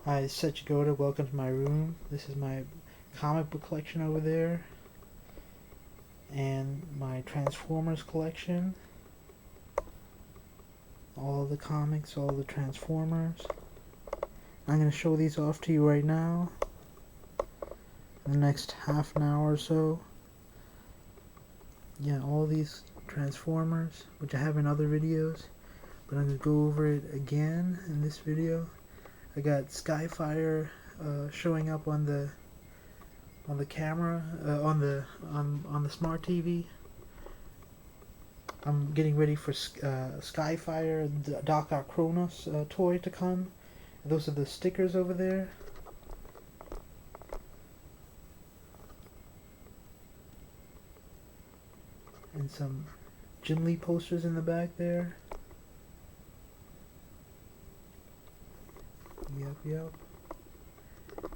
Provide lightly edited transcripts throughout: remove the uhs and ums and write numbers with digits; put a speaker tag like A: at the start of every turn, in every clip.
A: Hi, Sechigoda. Welcome to my room. This is my comic book collection over there, and my Transformers collection. All the comics, all the Transformers. I'm going to show these off to you right now, in the next half an hour or so. Yeah, all these Transformers, which I have in other videos, but I'm going to go over it again in this video. I got Skyfire showing up on the camera, on the smart TV. I'm getting ready for Skyfire, the Doc Ock Kronos toy to come. Those are the stickers over there. And some Jim Lee posters in the back there. Yep.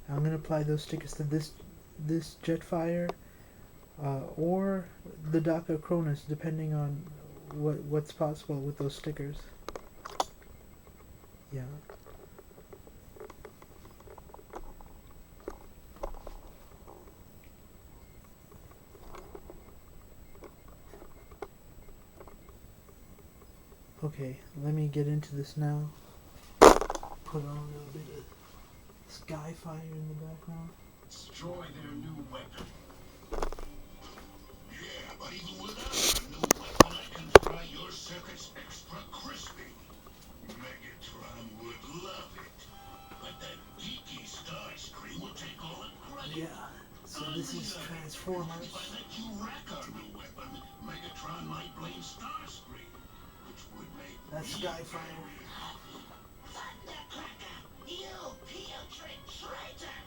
A: I'm gonna apply those stickers to this Jetfire, or the Doc Ock Kronos, depending on what's possible with those stickers. Yeah. Okay, let me get into this now. Put on a little bit of Skyfire in the background.
B: Destroy their new weapon. Yeah, but even without a new weapon, I can fry your circuits extra crispy. Megatron would love it. But that geeky Starscream will take all the credit.
A: Yeah, so this is Transformers.
B: If I let you wreck our new weapon, Megatron might blame Starscream, which would make
A: That's Skyfire.
B: Thundercracker, you putrid traitor!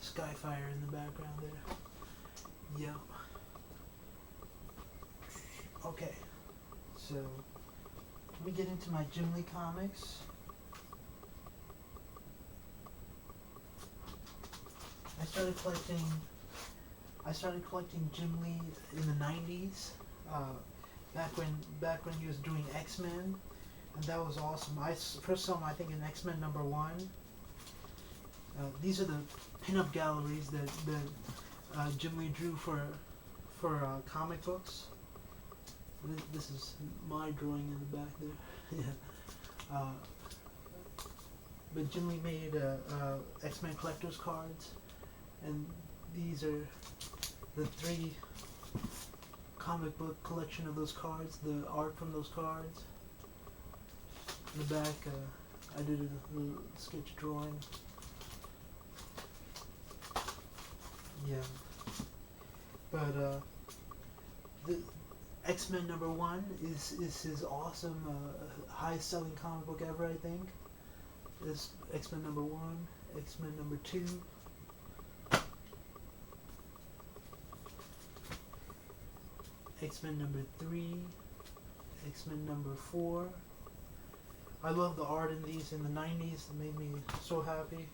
A: Skyfire in the background there. Yep. Okay, so let me get into my Jim Lee comics. I started collecting Jim Lee in the 90s, back when he was doing X-Men, and that was awesome. I first saw him, I think, in X-Men #1. These are the pinup galleries that Jim Lee drew for comic books. This is my drawing in the back there. Yeah. But Jim Lee made X-Men collector's cards, and these are the 3 comic book collection of those cards, the art from those cards. In the back, I did a little sketch drawing. Yeah. But the X-Men #1 is his awesome, highest selling comic book ever, I think. This X-Men #1, X-Men #2. X-Men #3, X-Men #4. I love the art in these in the 90s. It made me so happy.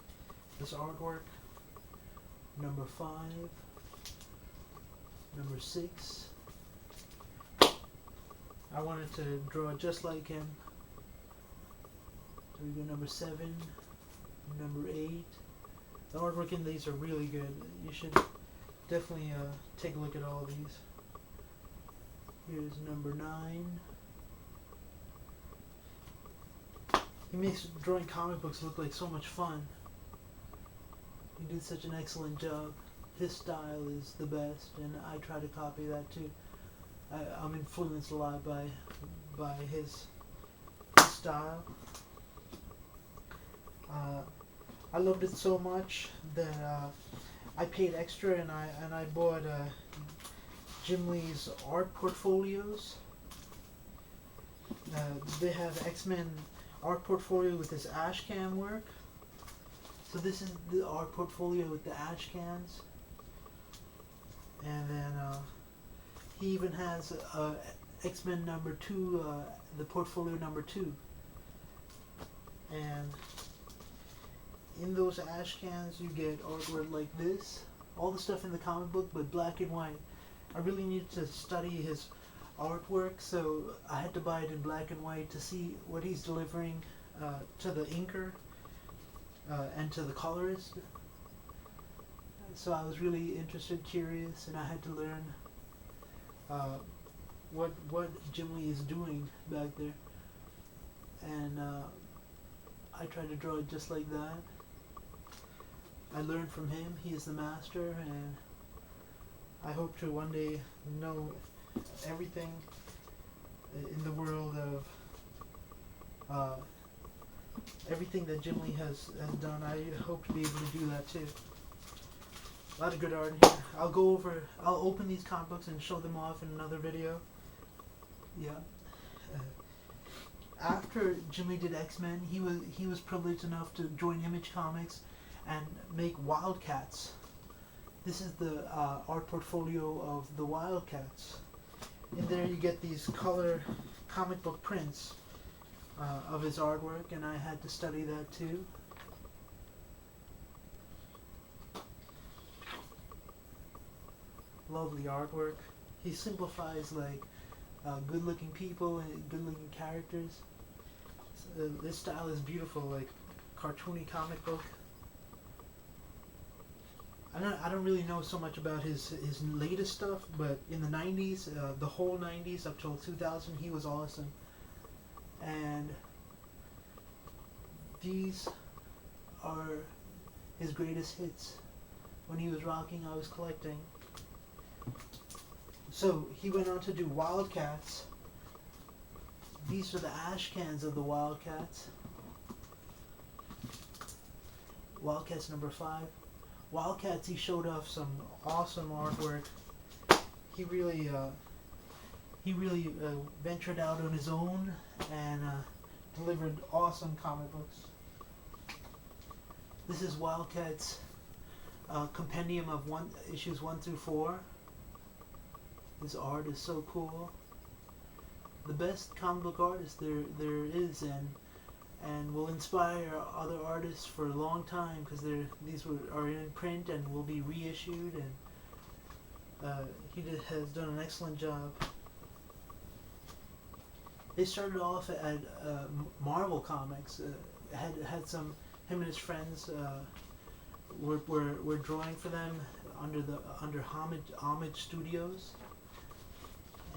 A: This artwork. #5, #6. I wanted to draw just like him. So we go #7, #8. The artwork in these are really good. You should definitely take a look at all of these. Here's #9. He makes drawing comic books look like so much fun. He did such an excellent job. His style is the best, and I try to copy that too. I'm influenced a lot by his style. I loved it so much that I paid extra, and I bought Jim Lee's art portfolios. They have X-Men art portfolio with his ash can work. So this is the art portfolio with the ash cans. And then he even has X-Men #2, the portfolio #2. And in those ash cans you get artwork like this. All the stuff in the comic book, but black and white. I really need to study his artwork, so I had to buy it in black and white to see what he's delivering to the inker and to the colorist. So I was really interested, curious, and I had to learn what Jim Lee is doing back there, and I tried to draw it just like that. I learned from him. He is the master, and I hope to one day know everything in the world of everything that Jim Lee has done. I hope to be able to do that too. A lot of good art in here. I'll open these comic books and show them off in another video. Yeah. After Jim Lee did X-Men, he was privileged enough to join Image Comics and make Wildcats. This is the art portfolio of the Wildcats. In there you get these color comic book prints of his artwork, and I had to study that too. Lovely artwork. He simplifies like good-looking people and good-looking characters. This style is beautiful, like cartoony comic book. I don't really know so much about his latest stuff, but in the 90s, the whole 90s up till 2000, he was awesome. And these are his greatest hits. When he was rocking, I was collecting. So he went on to do Wildcats. These are the ash cans of the Wildcats. Wildcats number 5. Wildcats, he showed off some awesome artwork. He really ventured out on his own and delivered awesome comic books. This is Wildcats compendium of issues 1 through 4. His art is so cool. The best comic book artist there is, and will inspire other artists for a long time, because these are in print and will be reissued, and he has done an excellent job. They started off at Marvel Comics. Had some, him and his friends were drawing for them under Homage Studios,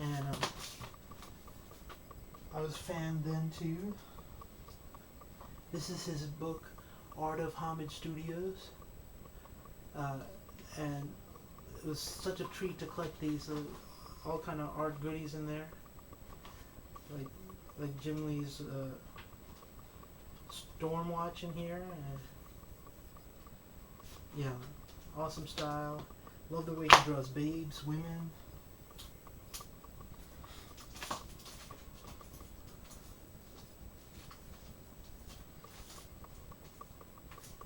A: and I was a fan then too. This is his book, Art of Homage Studios, and it was such a treat to collect these, all kind of art goodies in there, like Jim Lee's Stormwatch in here, and yeah, awesome style. Love the way he draws babes, women.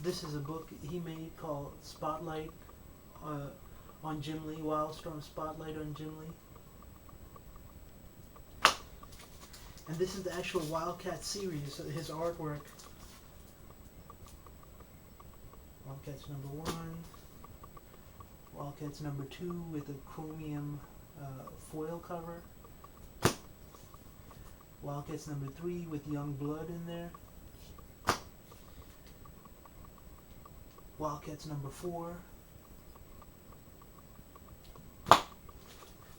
A: This is a book he made called Spotlight on Jim Lee, Wildstorm Spotlight on Jim Lee. And this is the actual Wildcat series, his artwork. Wildcats number 1, Wildcats number 2 with a chromium foil cover. Wildcats number 3 with young blood in there. Wildcats number 4.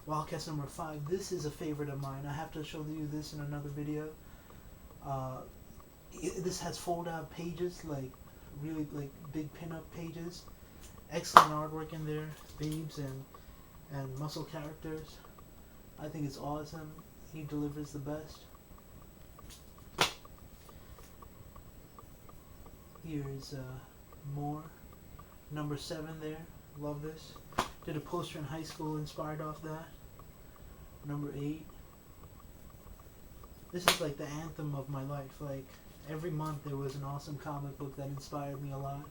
A: Wildcats number 5. This is a favorite of mine. I have to show you this in another video. This has fold-out pages, like really like big pin-up pages. Excellent artwork in there, babes and muscle characters. I think it's awesome. He delivers the best. Here's more. Number 7 there. Love this. Did a poster in high school inspired off that. Number 8. This is like the anthem of my life. Like every month there was an awesome comic book that inspired me a lot.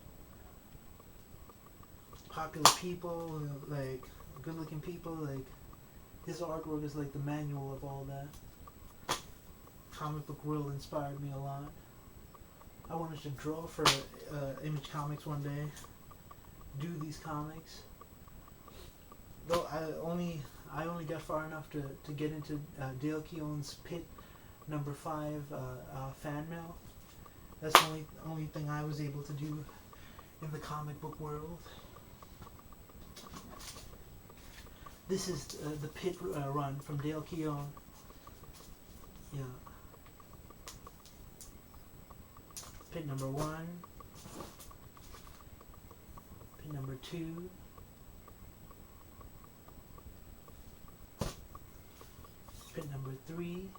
A: Popular people, like good looking people, like his artwork is like the manual of all that. Comic book world inspired me a lot. I wanted to draw for Image Comics one day, do these comics. Though I only got far enough to get into Dale Keown's Pit #5 fan mail. That's the only thing I was able to do in the comic book world. This is the Pit run from Dale Keown. Yeah. Pit #1. Pit #2. Pit #3.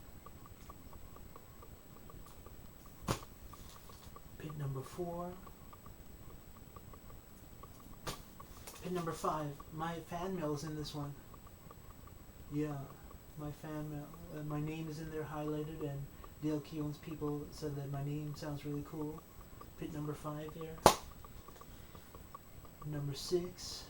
A: Pit #4. Pit #5. My fan mail is in this one. Yeah, my fan mail. My name is in there highlighted, and Dale Keown's people said that my name sounds really cool. Pit #5 there. #6.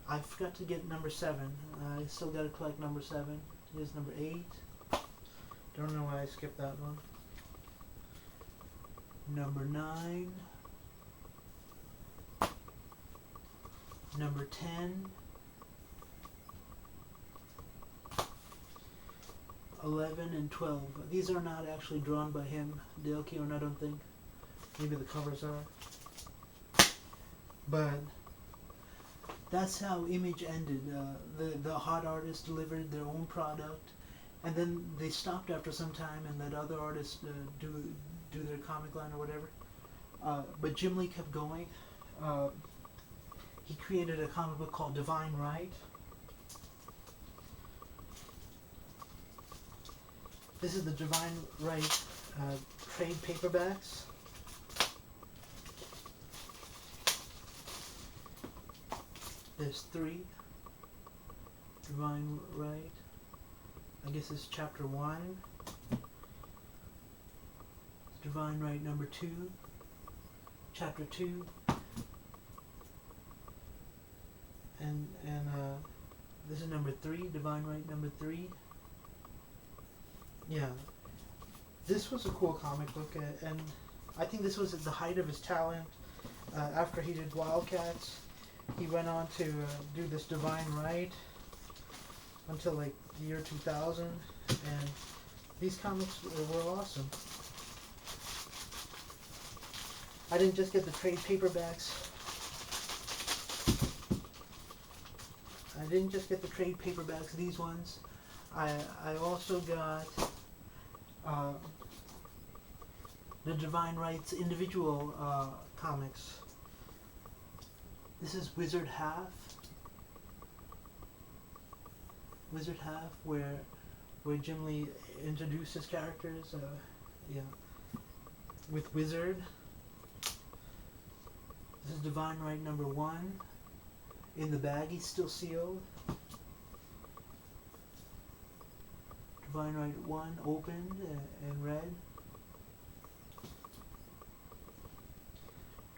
A: I forgot to get #7. I still gotta collect #7. Here's #8. Don't know why I skipped that one. #9. #10. 11 and 12. These are not actually drawn by him, Dale Keown, I don't think. Maybe the covers are. But that's how Image ended. The hot artists delivered their own product, and then they stopped after some time and let other artists do their comic line or whatever. But Jim Lee kept going. He created a comic book called Divine Right. This is the Divine Right trade paperbacks. There's 3. Divine Right. I guess it's chapter 1. Divine Right #2. Chapter 2. And this is #3. Divine Right #3. Yeah. This was a cool comic book, and I think this was at the height of his talent. After he did Wildcats, he went on to do this Divine Right until like the year 2000, and these comics were awesome. I didn't just get the trade paperbacks. These ones. I also got the Divine Right's individual comics. This is Wizard Half. Where Jim Lee introduced his characters. Yeah, with Wizard. This is Divine Right #1. In the bag, he's still sealed. Divine Right 1 opened and read.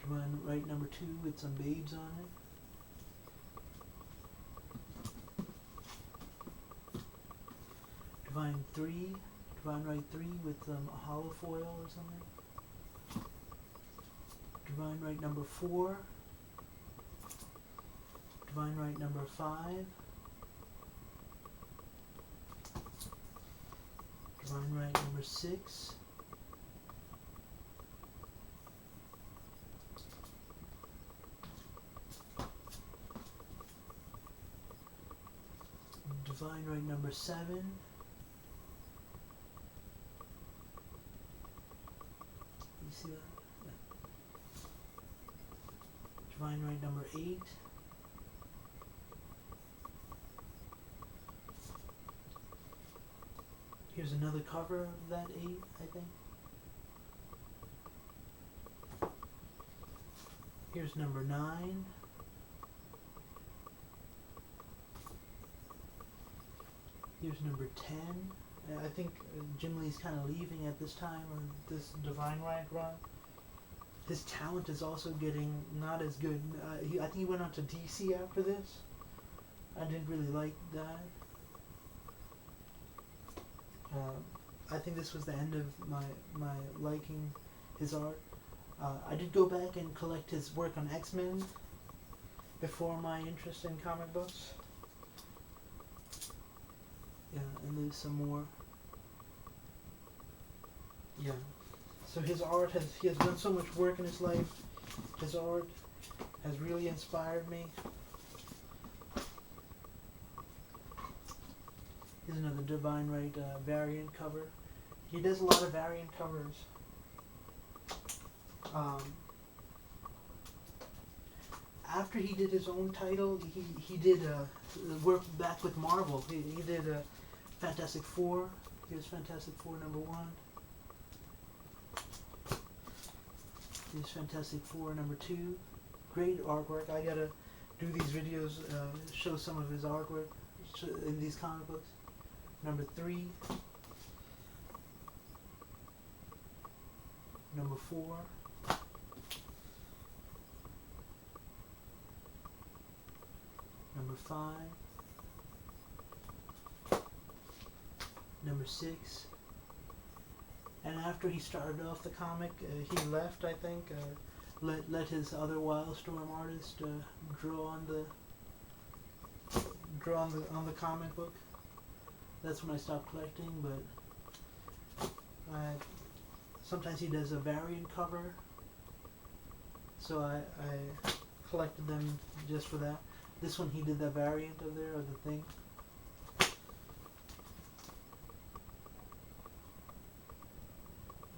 A: Divine Right #2 with some babes on it. Divine Right 3 with some hollow foil or something. Divine Right #4. Divine Right #5. Divine Right #6. Divine Right #7. You see that? Yeah. Divine Right #8. Here's another cover of that 8, I think. Here's #9. Here's #10. I think Jim Lee's kind of leaving at this time, or this Divine Right run. His talent is also getting not as good. I think he went on to DC after this. I didn't really like that. I think this was the end of my liking his art. I did go back and collect his work on X-Men. before my interest in comic books. Yeah, and there's some more. Yeah. So his art he has done so much work in his life. His art has really inspired me. Here's another Divine Right variant cover. He does a lot of variant covers. After he did his own title, he did work back with Marvel. He did Fantastic Four. Here's Fantastic Four #1. Here's Fantastic Four #2. Great artwork. I gotta do these videos, show some of his artwork in these comic books. #3. #4. #5. #6. And after he started off the comic, he left, I think, let his other Wildstorm artist draw on the comic book. That's when I stopped collecting, but sometimes he does a variant cover, so I collected them just for that. This one he did the variant of the thing.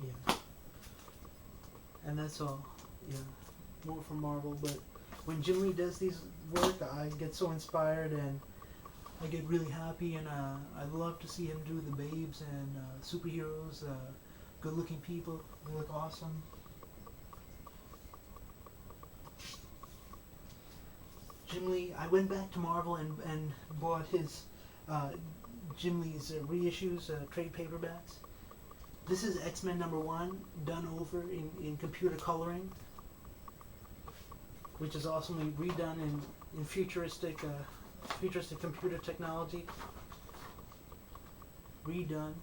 A: Yeah. And that's all. Yeah. More from Marvel, but when Jim Lee does these work, I get so inspired and I get really happy, and I love to see him do the babes and superheroes, good-looking people. They look awesome. Jim Lee, I went back to Marvel and bought his Jim Lee's reissues, trade paperbacks. This is X-Men #1, done over in computer coloring, which is awesomely redone in futuristic computer technology. Redone.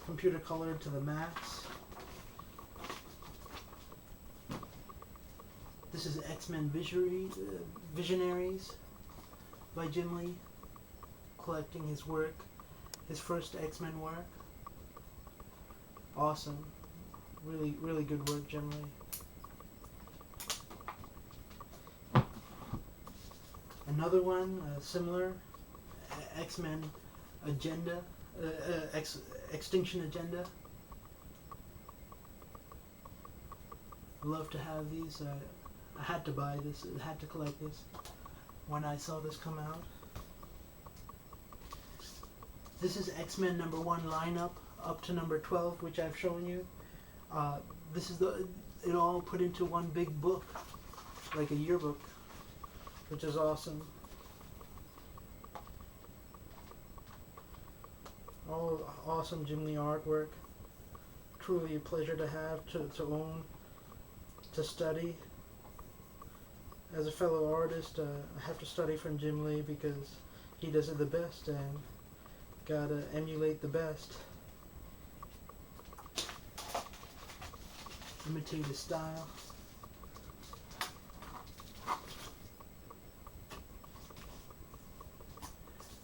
A: Computer colored to the max. This is X-Men Visionaries by Jim Lee, collecting his work, his first X-Men work. Awesome. Really, really good work, Jim Lee. Another one, similar, X-Men Agenda, Extinction Agenda. Love to have these. I had to buy this. I had to collect this when I saw this come out. This is X-Men #1 lineup up to #12, which I've shown you. This is it all put into one big book, like a yearbook, which is awesome. All awesome Jim Lee artwork. Truly a pleasure to have, to own, to study. As a fellow artist, I have to study from Jim Lee because he does it the best, and gotta emulate the best. Imitate his style.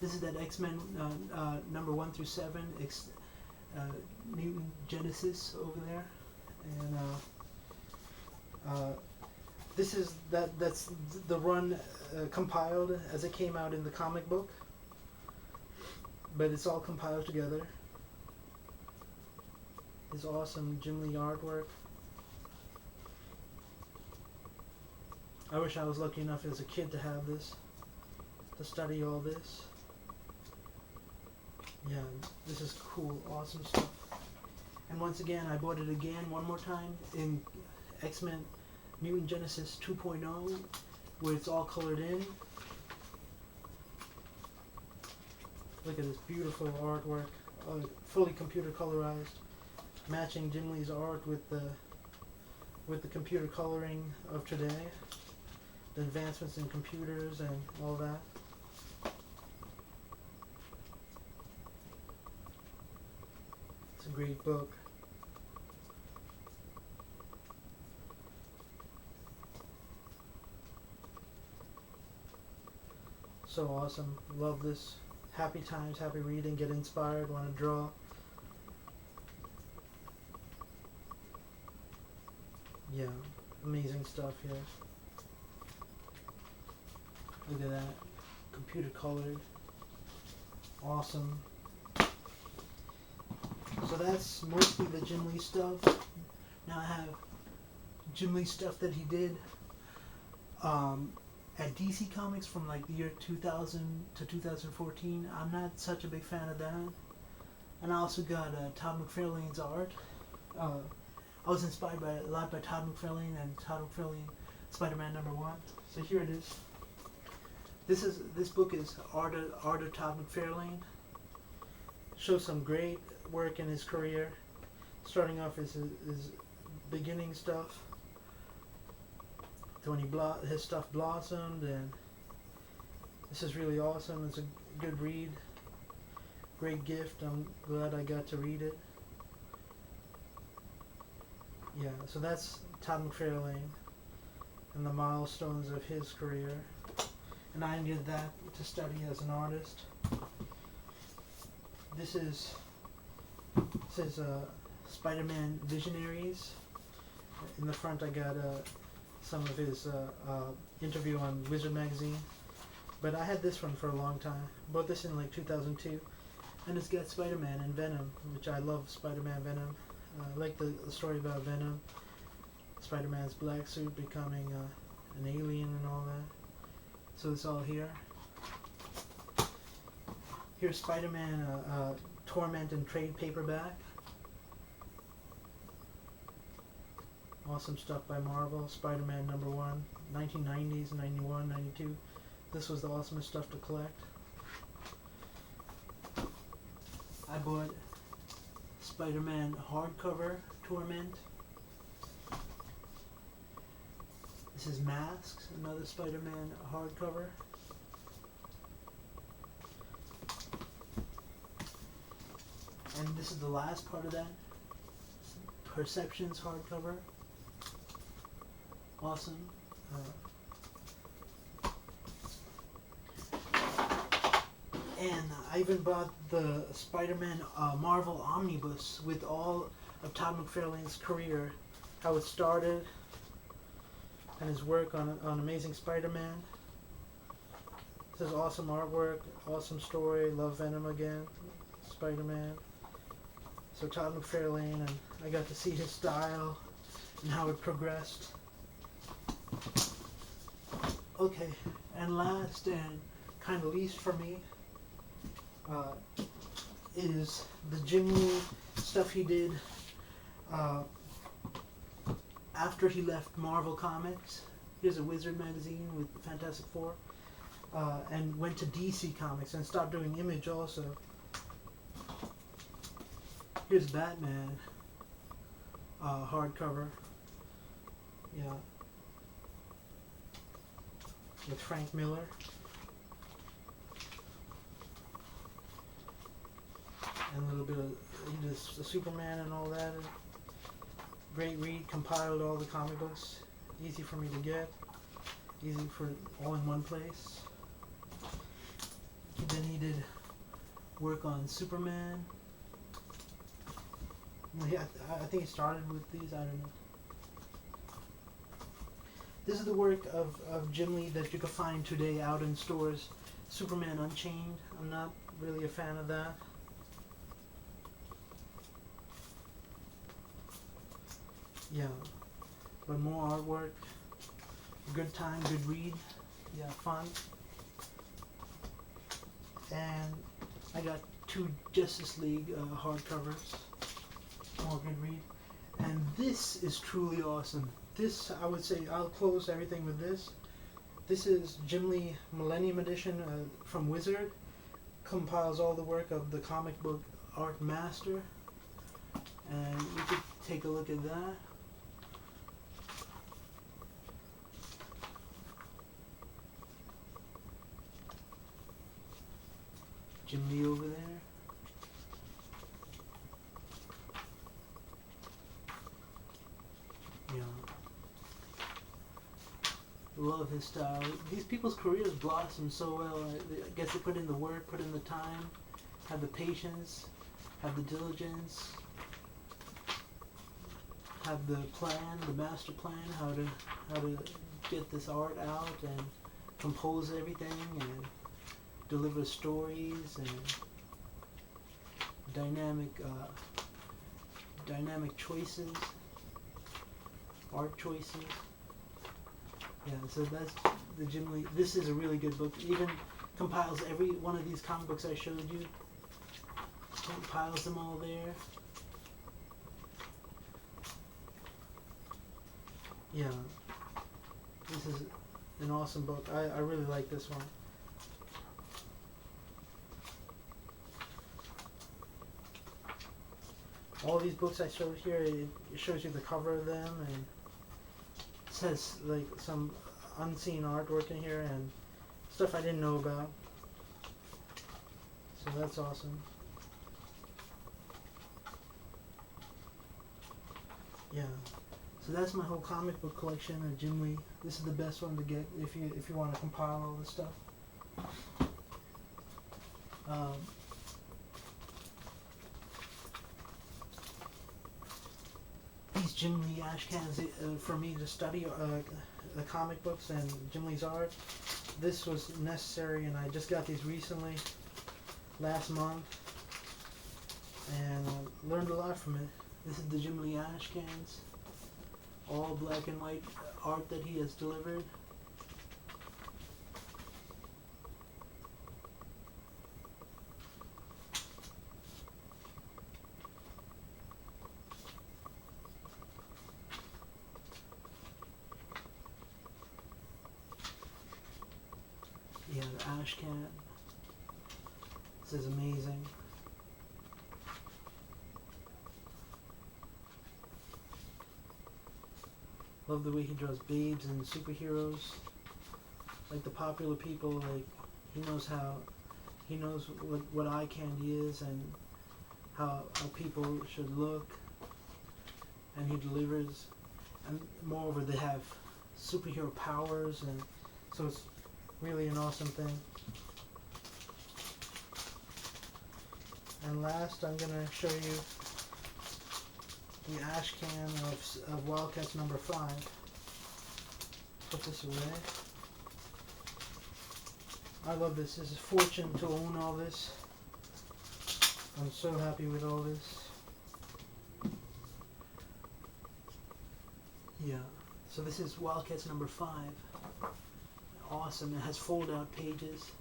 A: This is that X-Men #1 through 7 Mutant Genesis over there, and this is that's the run compiled as it came out in the comic book, but it's all compiled together. It's awesome Jim Lee artwork. I wish I was lucky enough as a kid to have this, to study all this. Yeah, this is cool, awesome stuff. And once again, I bought it again one more time in X-Men Mutant Genesis 2.0, where it's all colored in. Look at this beautiful artwork, fully computer colorized, matching Jim Lee's art with the computer coloring of today, the advancements in computers and all that. It's a great book. So awesome. Love this. Happy times, happy reading, get inspired, want to draw. Yeah, amazing stuff here. Look at that. Computer colored. Awesome. So that's mostly the Jim Lee stuff. Now I have Jim Lee stuff that he did at DC Comics from like the year 2000 to 2014. I'm not such a big fan of that. And I also got Todd McFarlane's art. I was inspired by a lot by Todd McFarlane and Todd McFarlane Spider-Man #1. So here it is. This book is Art of Todd McFarlane. Shows some great work in his career. Starting off his beginning stuff. To when his stuff blossomed, and this is really awesome. It's a good read. Great gift. I'm glad I got to read it. Yeah, so that's Todd McFarlane and the milestones of his career. And I did that to study as an artist. This is Spider-Man Visionaries. In the front I got some of his interview on Wizard Magazine. But I had this one for a long time. Bought this in like 2002. And it's got Spider-Man and Venom, which I love Spider-Man Venom. I like the story about Venom. Spider-Man's black suit becoming an alien and all that. So it's all here. Here's Spider-Man Torment and Trade paperback. Awesome stuff by Marvel. Spider-Man #1, 1990s, 91, 92. This was the awesomest stuff to collect. I bought Spider-Man hardcover Torment. This is Masks, another Spider-Man hardcover. And this is the last part of that. Perceptions hardcover. Awesome. And I even bought the Spider-Man Marvel Omnibus with all of Todd McFarlane's career, how it started, and his work on Amazing Spider-Man. This is awesome artwork, awesome story, love Venom again, Spider-Man. So Todd McFarlane, and I got to see his style and how it progressed. Okay, and last and kind of least for me is the Jim Lee stuff he did after he left Marvel Comics. Here's a Wizard magazine with Fantastic Four, and went to DC Comics and stopped doing Image also. Here's Batman hardcover. Yeah. With Frank Miller. And a little bit of the Superman and all that. Great read, compiled all the comic books. Easy for me to get. Easy for all in one place. Then he did work on Superman. Yeah, I think he started with these, I don't know. This is the work of Jim Lee that you can find today out in stores. Superman Unchained. I'm not really a fan of that. Yeah, but more artwork. Good time, good read. Yeah, fun. And I got 2 Justice League hardcovers. More good read. And this is truly awesome. This, I would say, I'll close everything with this. This is Jim Lee Millennium Edition from Wizard. Compiles all the work of the comic book art master. And you could take a look at that. Jim Lee over there. Yeah. love his style. These people's careers blossom so well. I guess they put in the work, put in the time, have the patience, have the diligence, have the plan, the master plan, how to get this art out and compose everything and deliver stories and dynamic choices, art choices. Yeah, so that's the Jim Lee. This is a really good book. Even compiles every one of these comic books I showed you. Compiles them all there. Yeah, this is an awesome book. I really like this one. All these books I showed here, it shows you the cover of them, and it says like some unseen artwork in here and stuff I didn't know about. So that's awesome. Yeah. So that's my whole comic book collection of Jim Lee. This is the best one to get if you want to compile all this stuff. These Jim Lee ash cans for me to study the comic books and Jim Lee's art. This was necessary, and I just got these recently, last month, and learned a lot from it. This is the Jim Lee ash cans, all black and white art that he has delivered. Yeah, the ash can. This is amazing. Love the way he draws babes and superheroes. Like the popular people, like he knows what eye candy is and how people should look, and he delivers. And moreover, they have superhero powers, and so it's really an awesome thing. And last, I'm gonna show you the ash can of Wildcats number 5. Put this away. I love this. This is fortune to own all this. I'm so happy with all this. Yeah. So this is Wildcats number 5. Awesome. It has fold-out pages.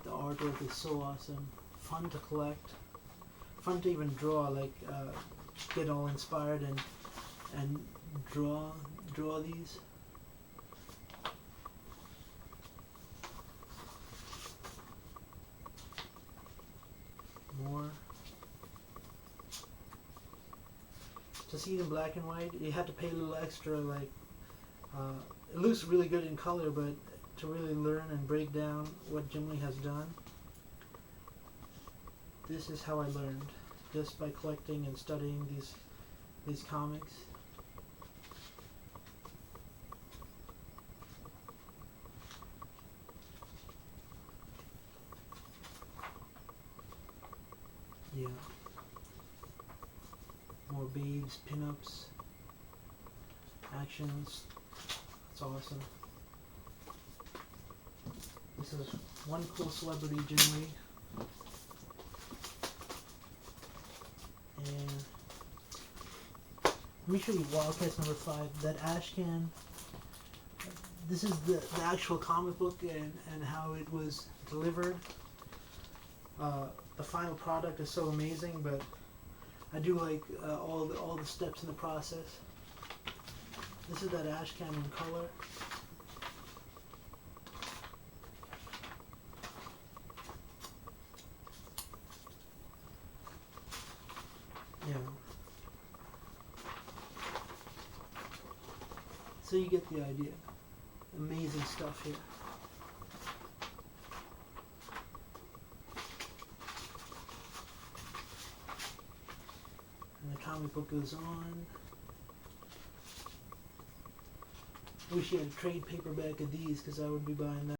A: The artwork is so awesome. Fun to collect. Fun to even draw. Like get all inspired and draw these. More. To see it in black and white, you had to pay a little extra. Like it looks really good in color, but to really learn and break down what Jim Lee has done, this is how I learned, just by collecting and studying these comics. Yeah. More babes, pinups, actions. It's awesome. This is one cool celebrity, Jim Lee. And let me show you Wildcats number 5. That ash can. This is the actual comic book and how it was delivered. The final product is so amazing, but I do like all the steps in the process. This is that ash can in color. Yeah. So you get the idea. Amazing stuff here. And the comic book goes on. Wish you had a trade paperback of these, because I would be buying that.